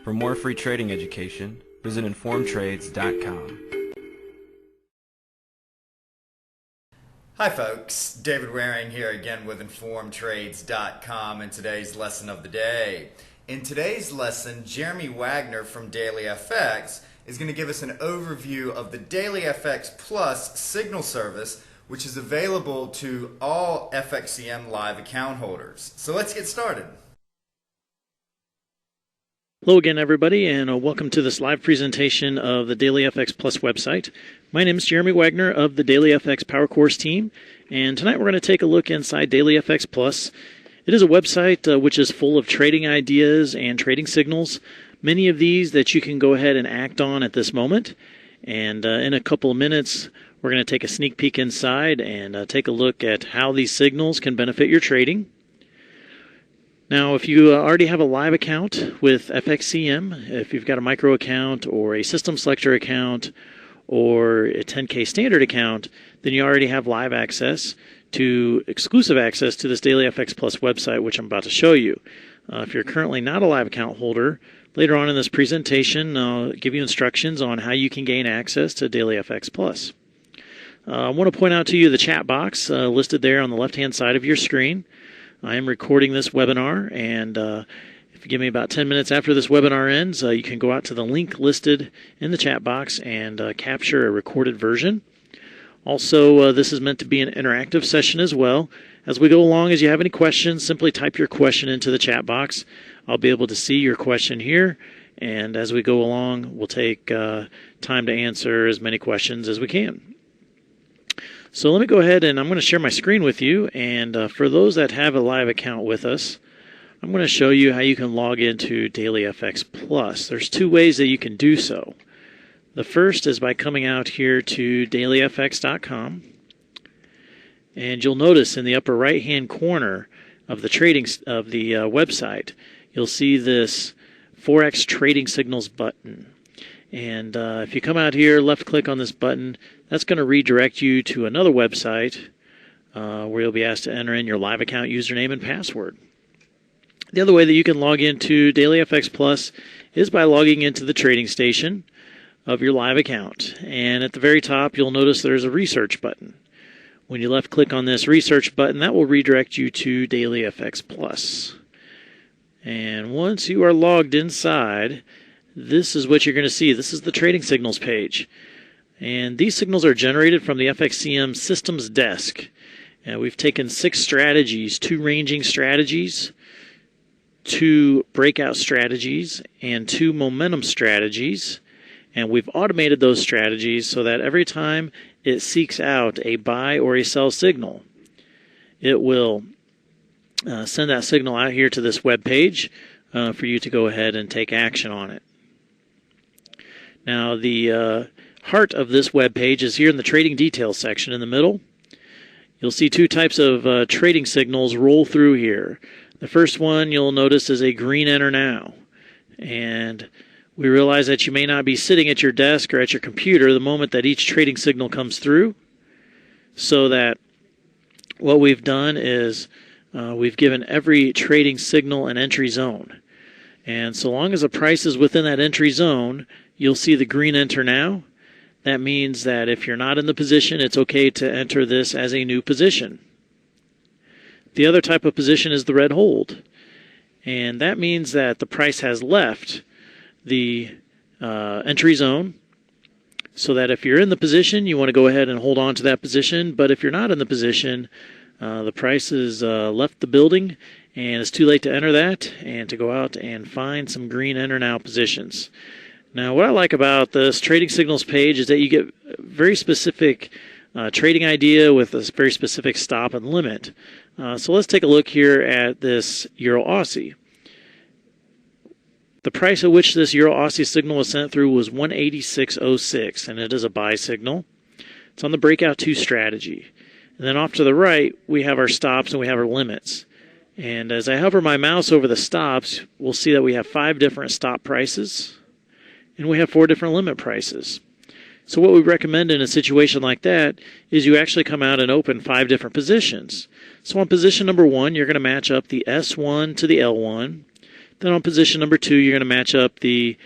For more free trading education, visit informedtrades.com. Hi folks, David Waring here again with informedtrades.com and today's lesson of the day. In today's lesson, Jeremy Wagner from Dailyfx is going to give us an overview of the Dailyfx Plus signal service, which is available to all FXCM live account holders. So let's get started. Hello again, everybody, and welcome to this live presentation of the Dailyfx Plus website. My name is Jeremy Wagner of the Dailyfx Power Course team, and tonight we're going to take a look inside Dailyfx Plus. It is a website which is full of trading ideas and trading signals, many of these that you can go ahead and act on at this moment. And in a couple of minutes, we're going to take a sneak peek inside and take a look at how these signals can benefit your trading. Now, if you already have a live account with FXCM, if you've got a micro account or a system selector account or a 10K standard account, then you already have live access to exclusive access to this Dailyfx Plus website, which I'm about to show you. If you're currently not a live account holder, later on in this presentation, I'll give you instructions on how you can gain access to Dailyfx Plus. I want to point out to you the chat box listed there on the left-hand side of your screen. I am recording this webinar, and if you give me about 10 minutes after this webinar ends, you can go out to the link listed in the chat box and capture a recorded version. Also, this is meant to be an interactive session as well. As we go along, as you have any questions, simply type your question into the chat box. I'll be able to see your question here, and as we go along, we'll take time to answer as many questions as we can. So let me go ahead and I'm going to share my screen with you, and for those that have a live account with us, I'm going to show you how you can log into Dailyfx Plus. There's two ways that you can do so. The first is by coming out here to dailyfx.com, and you'll notice in the upper right hand corner of the website, you'll see this Forex Trading Signals button. And if you come out here, left click on this button, that's going to redirect you to another website where you'll be asked to enter in your live account username and password. The other way that you can log into Dailyfx Plus is by logging into the trading station of your live account. And at the very top, you'll notice there's a research button. When you left click on this research button, that will redirect you to Dailyfx Plus. And once you are logged inside, this is what you're going to see. This is the trading signals page. And these signals are generated from the FXCM systems desk. And we've taken 6 strategies, 2 ranging strategies, 2 breakout strategies, and 2 momentum strategies. And we've automated those strategies so that every time it seeks out a buy or a sell signal, it will send that signal out here to this web page for you to go ahead and take action on it. Now, the heart of this web page is here in the trading details section in the middle. You'll see 2 types of trading signals roll through here. The first one you'll notice is a green enter now. And we realize that you may not be sitting at your desk or at your computer the moment that each trading signal comes through. So that what we've done is we've given every trading signal an entry zone. And so long as the price is within that entry zone, you'll see the green enter now. That means that if you're not in the position, it's okay to enter this as a new position. The other type of position is the red hold. And that means that the price has left the entry zone, so that if you're in the position, you want to go ahead and hold on to that position. But if you're not in the position, the price has left the building, and it's too late to enter that and to go out and find some green enter now positions. Now, what I like about this trading signals page is that you get very specific trading idea with a very specific stop and limit. So let's take a look here at this EURUSD. The price at which this EURUSD signal was sent through was 186.06, and it is a buy signal. It's on the breakout 2 strategy. And then off to the right, we have our stops and we have our limits. And as I hover my mouse over the stops, we'll see that we have 5 different stop prices, and we have 4 different limit prices. So what we recommend in a situation like that is you actually come out and open 5 different positions. So on position number 1, you're going to match up the S1 to the L1, Then on position number 2, you're going to match up the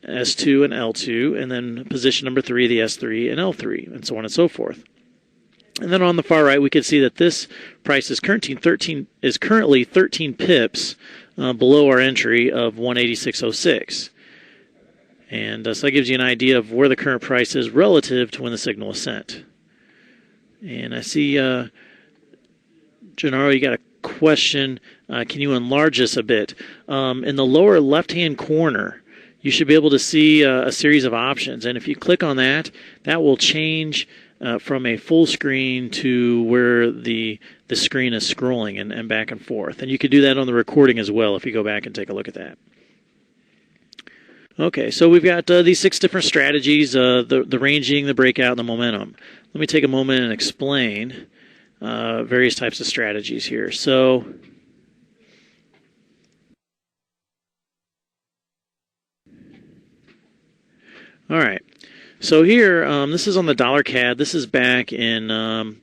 S2 and L2, and then position number 3, the S3 and L3, and so on and so forth. And then on the far right, we can see that this price is currently 13 pips below our entry of 186.06. And so that gives you an idea of where the current price is relative to when the signal is sent. And I see, Gennaro, you got a question. Can you enlarge this a bit? In the lower left-hand corner, you should be able to see a series of options. And if you click on that, that will change from a full screen to where the screen is scrolling and back and forth. And you could do that on the recording as well if you go back and take a look at that. Okay, so we've got these 6 different strategies, the ranging, the breakout, and the momentum. Let me take a moment and explain various types of strategies here. So, all right. So here, this is on the dollar CAD. This is back in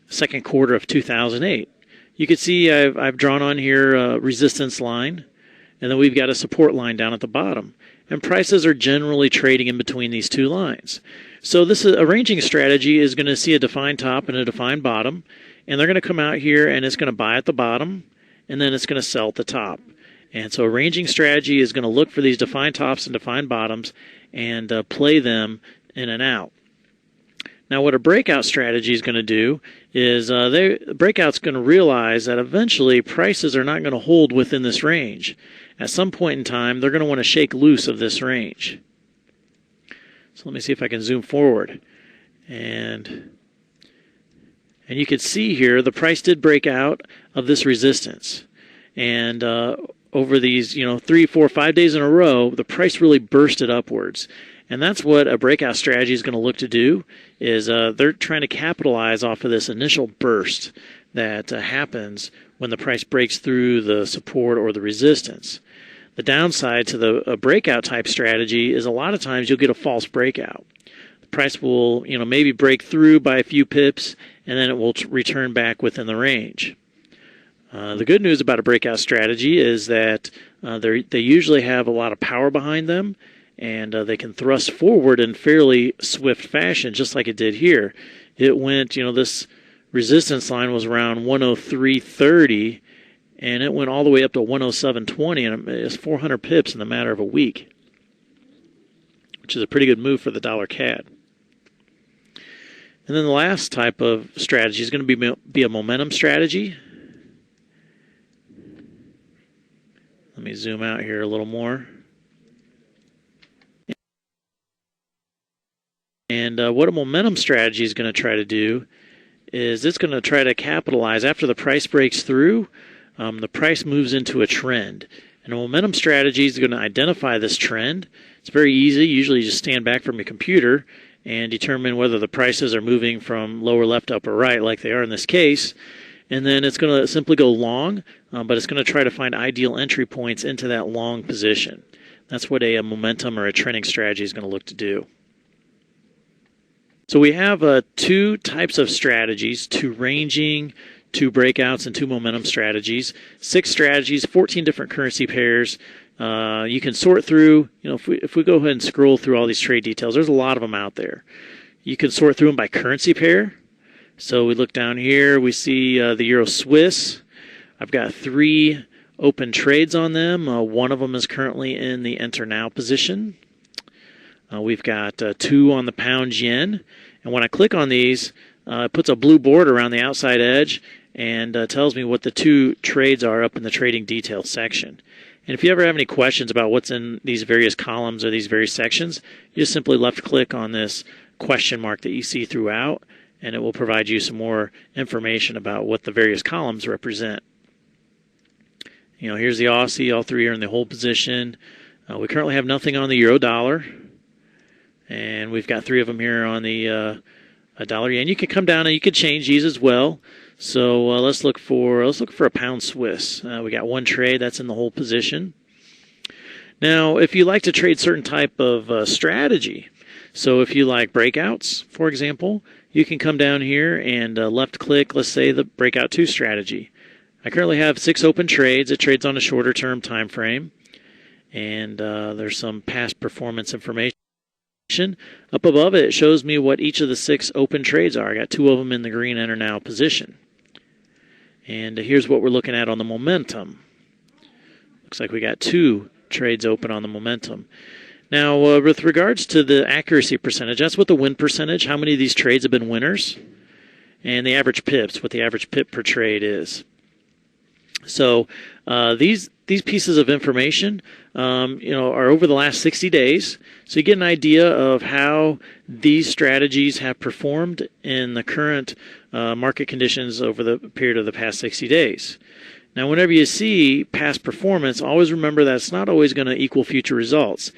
second quarter of 2008. You can see I've drawn on here a resistance line, and then we've got a support line down at the bottom. And prices are generally trading in between these 2 lines. So this is, a ranging strategy is going to see a defined top and a defined bottom, and they're going to come out here and it's going to buy at the bottom, and then it's going to sell at the top. And so a ranging strategy is going to look for these defined tops and defined bottoms and play them in and out. Now what a breakout strategy is going to do is the breakout's going to realize that eventually prices are not going to hold within this range. At some point in time, they're going to want to shake loose of this range. So let me see if I can zoom forward. And you can see here the price did break out of this resistance. And over these 3, 4, 5 days in a row, the price really bursted upwards. And that's what a breakout strategy is going to look to do, is they're trying to capitalize off of this initial burst that happens when the price breaks through the support or the resistance. The downside to the breakout type strategy is a lot of times you'll get a false breakout. The price will maybe break through by a few pips, and then it will return back within the range. The good news about a breakout strategy is that they usually have a lot of power behind them, and they can thrust forward in fairly swift fashion, just like it did here. It went, this resistance line was around 103.30, and it went all the way up to 107.20, and it's 400 pips in the matter of a week, which is a pretty good move for the dollar CAD. And then the last type of strategy is going to be a momentum strategy. Let me zoom out here a little more. And what a momentum strategy is going to try to do is it's going to try to capitalize after the price breaks through. The price moves into a trend. And a momentum strategy is going to identify this trend. It's very easy. Usually you just stand back from your computer and determine whether the prices are moving from lower left, upper right, like they are in this case. And then it's going to simply go long, but it's going to try to find ideal entry points into that long position. That's what a momentum or a trending strategy is going to look to do. So we have 2 types of strategies, 2 ranging, 2 breakouts, and 2 momentum strategies. 6 strategies, 14 different currency pairs. You can sort through, if we go ahead and scroll through all these trade details, there's a lot of them out there. You can sort through them by currency pair. So we look down here, we see the Euro Swiss. I've got 3 open trades on them. One of them is currently in the enter now position. We've got 2 on the pound yen. And when I click on these, it puts a blue border around the outside edge and tells me what the 2 trades are up in the trading details section. And if you ever have any questions about what's in these various columns or these various sections, you just simply left click on this question mark that you see throughout, and it will provide you some more information about what the various columns represent. Here's the Aussie. All 3 are in the hold position. We currently have nothing on the euro dollar, and we've got 3 of them here on the dollar yen. You can come down and you can change these as well. So let's look for a pound Swiss. We got 1 trade that's in the hold position. Now, if you like to trade certain type of strategy, so if you like breakouts, for example, you can come down here and left click, let's say, the breakout 2 strategy. I currently have 6 open trades. It trades on a shorter term time frame. and there's some past performance information. Up above it shows me what each of the 6 open trades are. I got 2 of them in the green enter now position. And here's what we're looking at on the momentum. Looks like we got 2 trades open on the momentum. Now, with regards to the accuracy percentage, that's what the win percentage, how many of these trades have been winners, and the average pips, what the average pip per trade is. So these pieces of information, are over the last 60 days. So you get an idea of how these strategies have performed in the current market conditions over the period of the past 60 days. Now, whenever you see past performance, always remember that it's not always going to equal future results.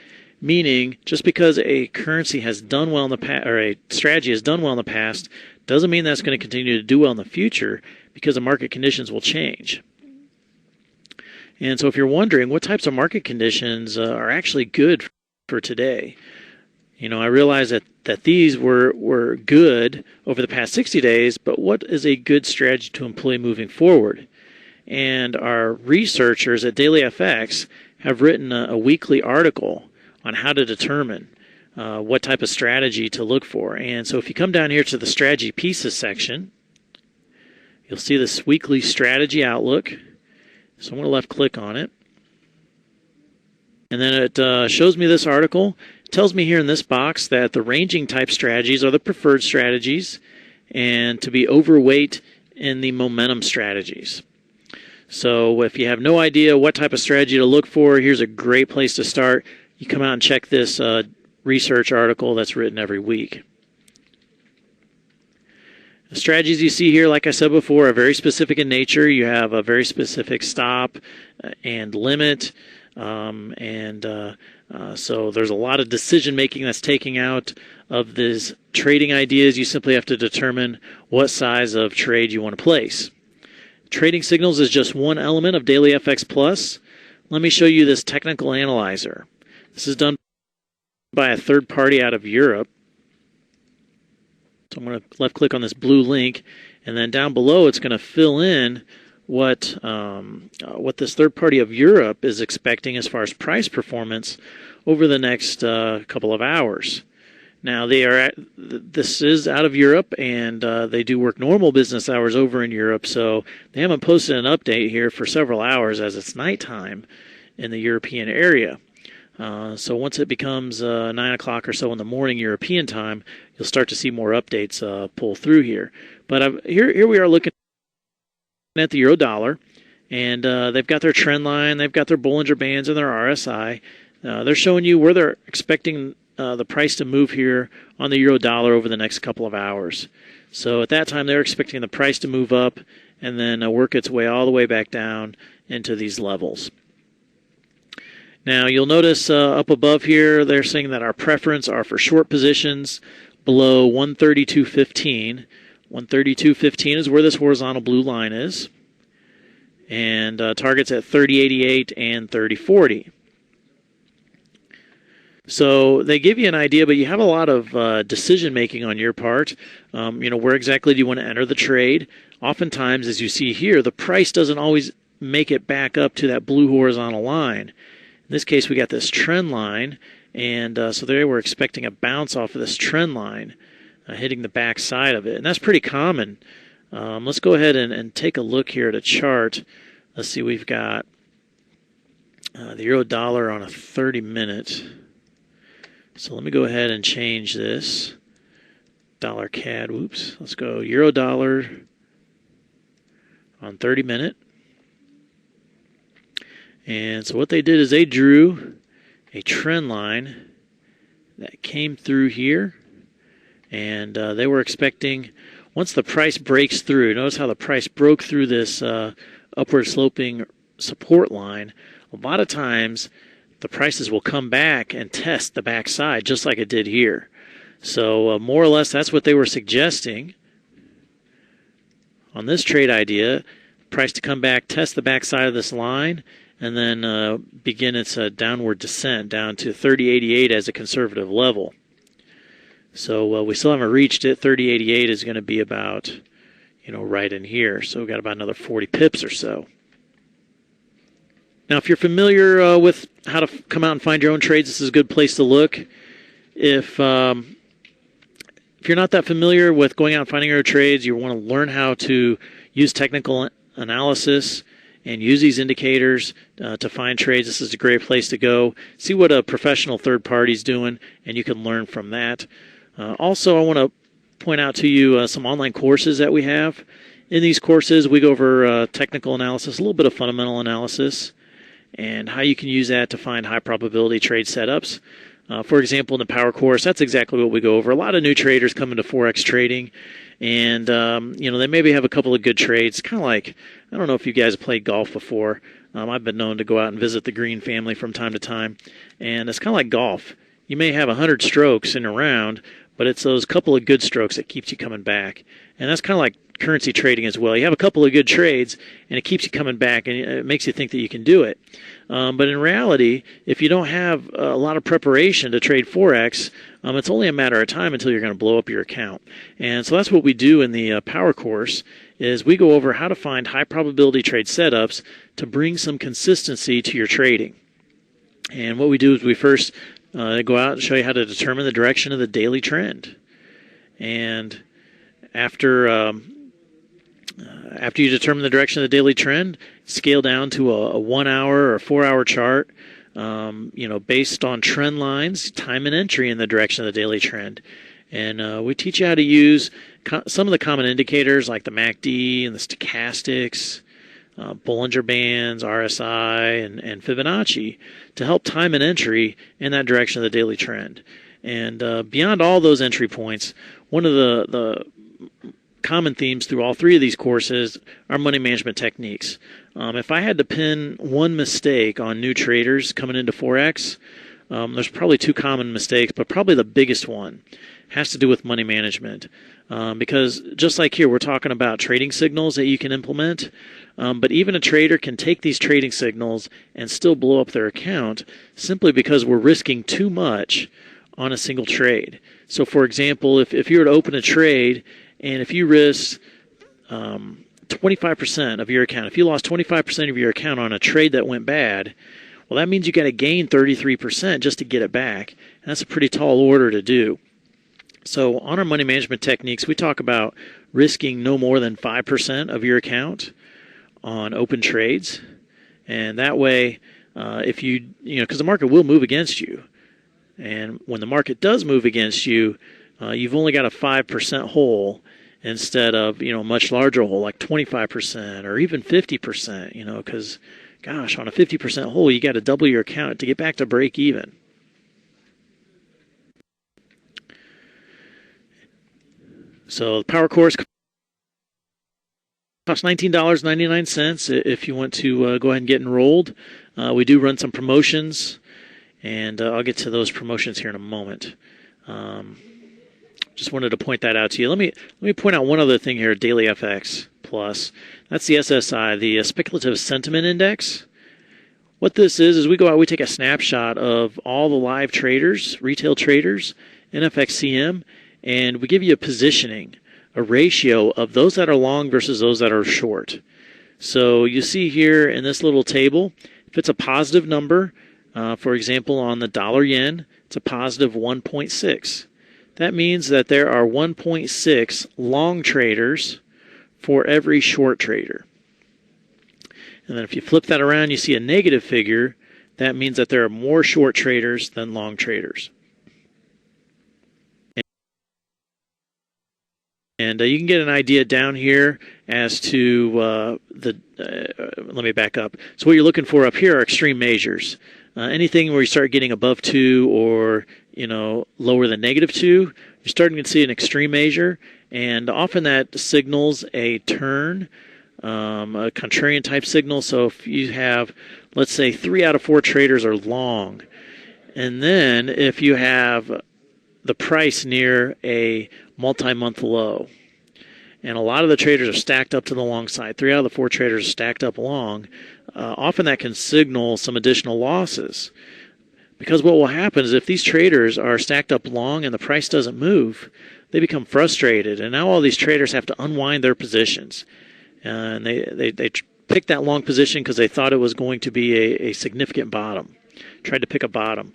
Meaning, just because a currency has done well in the past, or a strategy has done well in the past, doesn't mean that's going to continue to do well in the future, because the market conditions will change. And so if you're wondering what types of market conditions are actually good for today, I realize that these were good over the past 60 days, but what is a good strategy to employ moving forward? And our researchers at DailyFX have written a weekly article on how to determine what type of strategy to look for. And so if you come down here to the strategy pieces section, you'll see this weekly strategy outlook. So I'm going to left click on it. And then it shows me this article. It tells me here in this box that the ranging type strategies are the preferred strategies, and to be overweight in the momentum strategies. So if you have no idea what type of strategy to look for, here's a great place to start. You come out and check this research article that's written every week. The strategies you see here, like I said before, are very specific in nature. You have a very specific stop and limit, so there's a lot of decision making that's taking out of these trading ideas. You simply have to determine what size of trade you want to place. Trading signals is just one element of DailyFX Plus. Let me show you this technical analyzer. This is done by a third party out of Europe. So I'm going to left click on this blue link, and then down below it's going to fill in what this third party of Europe is expecting as far as price performance over the next couple of hours. Now this is out of Europe, and they do work normal business hours over in Europe, so they haven't posted an update here for several hours as it's nighttime in the European area. So once it becomes 9 o'clock or so in the morning European time, you'll start to see more updates pull through here. But here we are looking at the euro dollar, and they've got their trend line, they've got their Bollinger Bands and their RSI. They're showing you where they're expecting the price to move here on the euro dollar over the next couple of hours. So at that time, they're expecting the price to move up and then work its way all the way back down into these levels. Now, you'll notice up above here, they're saying that our preference are for short positions below 132.15. 132.15 is where this horizontal blue line is. And targets at 30.88 and 30.40. So they give you an idea, but you have a lot of decision making on your part. Where exactly do you want to enter the trade? Oftentimes, as you see here, the price doesn't always make it back up to that blue horizontal line. In this case, we got this trend line, and so they were expecting a bounce off of this trend line, hitting the back side of it. And that's pretty common. Let's go ahead and take a look here at a chart. Let's see, we've got the euro dollar on a 30-minute. So let me go ahead and change this. Dollar CAD, whoops. Let's go euro dollar on 30-minute. And so what they did is they drew a trend line that came through here. And they were expecting, once the price breaks through, notice how the price broke through this upward sloping support line. A lot of times the prices will come back and test the backside just like it did here. So more or less that's what they were suggesting on this trade idea. Price to come back, test the backside of this line, and then begin its downward descent down to 30.88 as a conservative level. So we still haven't reached it. 30.88 is going to be about, right in here. So we've got about another 40 pips or so. Now, if you're familiar with how to come out and find your own trades, this is a good place to look. If you're not that familiar with going out and finding your trades, you want to learn how to use technical analysis and use these indicators to find trades. This is a great place to go. See what a professional third party is doing, and you can learn from that. Also, I want to point out to you some online courses that we have. In these courses, we go over technical analysis, a little bit of fundamental analysis, and how you can use that to find high probability trade setups. For example, in the power course, that's exactly what we go over. A lot of new traders come into Forex trading, and they maybe have a couple of good trades. Kind of like, I don't know if you guys have played golf before. I've been known to go out and visit the Green family from time to time, and it's kind of like golf. You may have 100 strokes in a round, but it's those couple of good strokes that keeps you coming back. And that's kind of like currency trading as well. You have a couple of good trades, and it keeps you coming back, and it makes you think that you can do it. But in reality, if you don't have a lot of preparation to trade Forex, it's only a matter of time until you're going to blow up your account. And so that's what we do in the Power course, is we go over how to find high probability trade setups to bring some consistency to your trading. And what we do is we first go out and show you how to determine the direction of the daily trend. And after you determine the direction of the daily trend, scale down to a 1 hour or 4 hour chart, based on trend lines, time and entry in the direction of the daily trend. And we teach you how to use some of the common indicators like the MACD and the stochastics, Bollinger Bands, RSI, and Fibonacci to help time and entry in that direction of the daily trend. And beyond all those entry points, one of the common themes through all three of these courses are money management techniques. If I had to pin one mistake on new traders coming into Forex, there's probably two common mistakes, but probably the biggest one has to do with money management. Because just like here, we're talking about trading signals that you can implement, but even a trader can take these trading signals and still blow up their account simply because we're risking too much on a single trade. So for example, if you were to open a trade and if you risked 25% of your account, if you lost 25% of your account on a trade that went bad, well, that means you got to gain 33% just to get it back. And that's a pretty tall order to do. So on our money management techniques, we talk about risking no more than 5% of your account on open trades. And that way, because the market will move against you. And when the market does move against you, you've only got a 5% hole instead of, a much larger hole like 25% or even 50%, because, gosh, on a 50% hole, you got to double your account to get back to break even. So the Power course costs $19.99 if you want to go ahead and get enrolled. We do run some promotions, and I'll get to those promotions here in a moment. Just wanted to point that out to you. Let me point out one other thing here, Daily FX Plus. That's the SSI, the Speculative Sentiment Index. What this is we go out, we take a snapshot of all the live traders, retail traders in FXCM, and we give you a positioning, a ratio of those that are long versus those that are short. So you see here in this little table, if it's a positive number, for example, on the dollar yen, it's a positive 1.6. That means that there are 1.6 long traders for every short trader. And then if you flip that around, you see a negative figure. That means that there are more short traders than long traders. And you can get an idea down here as to let me back up. So what you're looking for up here are extreme measures. Anything where you start getting above 2 or lower than -2, you're starting to see an extreme measure, and often that signals a turn, a contrarian type signal. So if you have, let's say, 3 out of 4 traders are long, and then if you have the price near a multi-month low, and a lot of the traders are stacked up to the long side, 3 out of the 4 traders are stacked up long, often that can signal some additional losses. Because what will happen is if these traders are stacked up long and the price doesn't move, they become frustrated, and now all these traders have to unwind their positions. And they picked that long position because they thought it was going to be a significant bottom. Tried to pick a bottom.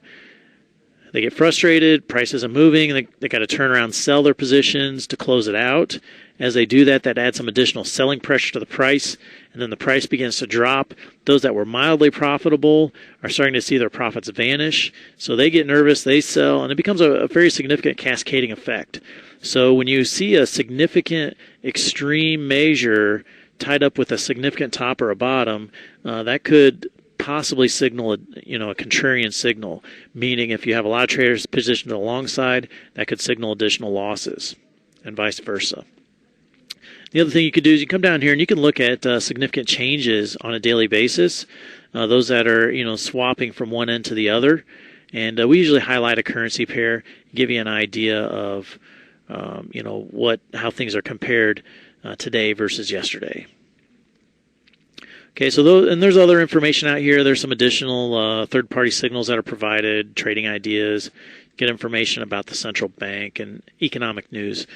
They get frustrated, prices are moving, and they got to turn around, sell their positions to close it out. As they do that, that adds some additional selling pressure to the price, and then the price begins to drop. Those that were mildly profitable are starting to see their profits vanish, so they get nervous, they sell, and it becomes a very significant cascading effect. So when you see a significant extreme measure tied up with a significant top or a bottom, that could possibly signal a contrarian signal, meaning if you have a lot of traders positioned alongside, that could signal additional losses, and vice versa. The other thing you could do is you come down here and you can look at significant changes on a daily basis, those that are swapping from one end to the other, and we usually highlight a currency pair, give you an idea of how things are compared today versus yesterday. Okay, so there's other information out here. There's some additional third-party signals that are provided, trading ideas, get information about the central bank and economic news.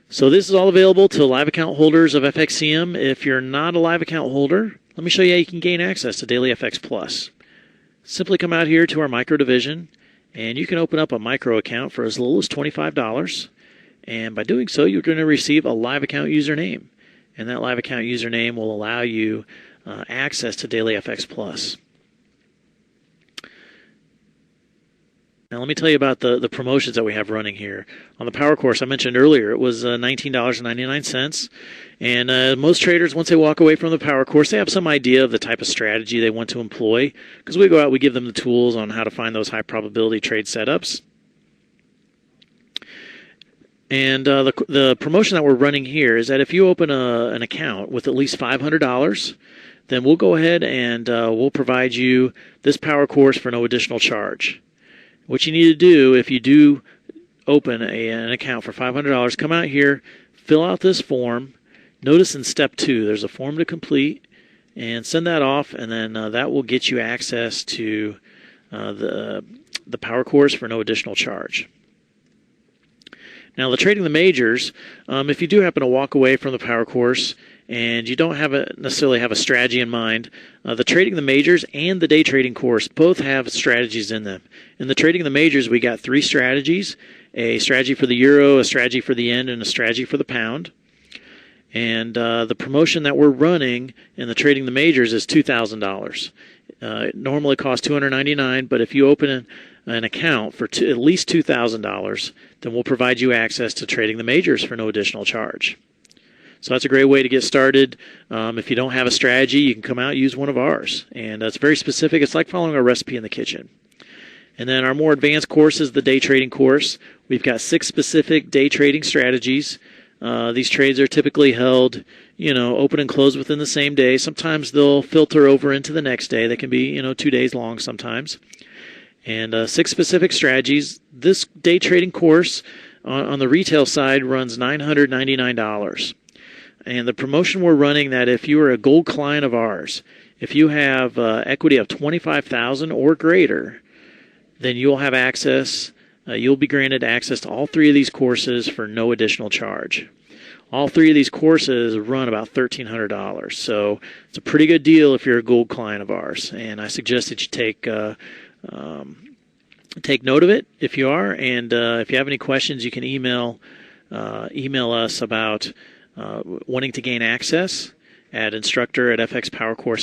So this is all available to live account holders of FXCM. If you're not a live account holder, let me show you how you can gain access to DailyFX Plus. Simply come out here to our micro division, and you can open up a micro account for as little as $25. And by doing so, you're going to receive a live account username. And that live account username will allow you access to DailyFX Plus. Now let me tell you about the promotions that we have running here. On the Power Course I mentioned earlier, it was $19.99. And most traders, once they walk away from the Power Course, they have some idea of the type of strategy they want to employ. Because we go out, we give them the tools on how to find those high probability trade setups. And the promotion that we're running here is that if you open an account with at least $500, then we'll go ahead and we'll provide you this Power Course for no additional charge. What you need to do if you do open an account for $500, come out here, fill out this form. Notice in step 2 there's a form to complete, and send that off, and then that will get you access to the Power Course for no additional charge. Now, the trading the majors, if you do happen to walk away from the Power Course and you don't necessarily have a strategy in mind, the trading the majors and the day trading course both have strategies in them. In the trading the majors, we got 3 strategies: a strategy for the euro, a strategy for the yen, and a strategy for the pound. And the promotion that we're running in the trading the majors is $2,000. It normally costs $299, but if you open an account for at least $2,000, then we'll provide you access to trading the majors for no additional charge. So that's a great way to get started. If you don't have a strategy, you can come out and use one of ours. And it's very specific. It's like following a recipe in the kitchen. And then our more advanced course is the day trading course. We've got 6 specific day trading strategies. These trades are typically held, open and close within the same day. Sometimes they'll filter over into the next day. They can be, 2 days long sometimes. And 6 specific strategies. This day trading course on the retail side runs $999. And the promotion we're running, that if you are a gold client of ours, if you have equity of $25,000 or greater, then you'll have access. You'll be granted access to all 3 of these courses for no additional charge. All 3 of these courses run about $1,300, so it's a pretty good deal if you're a gold client of ours. And I suggest that you take note of it if you are. And if you have any questions, you can email us about wanting to gain access at instructor@fxpowercourse.com.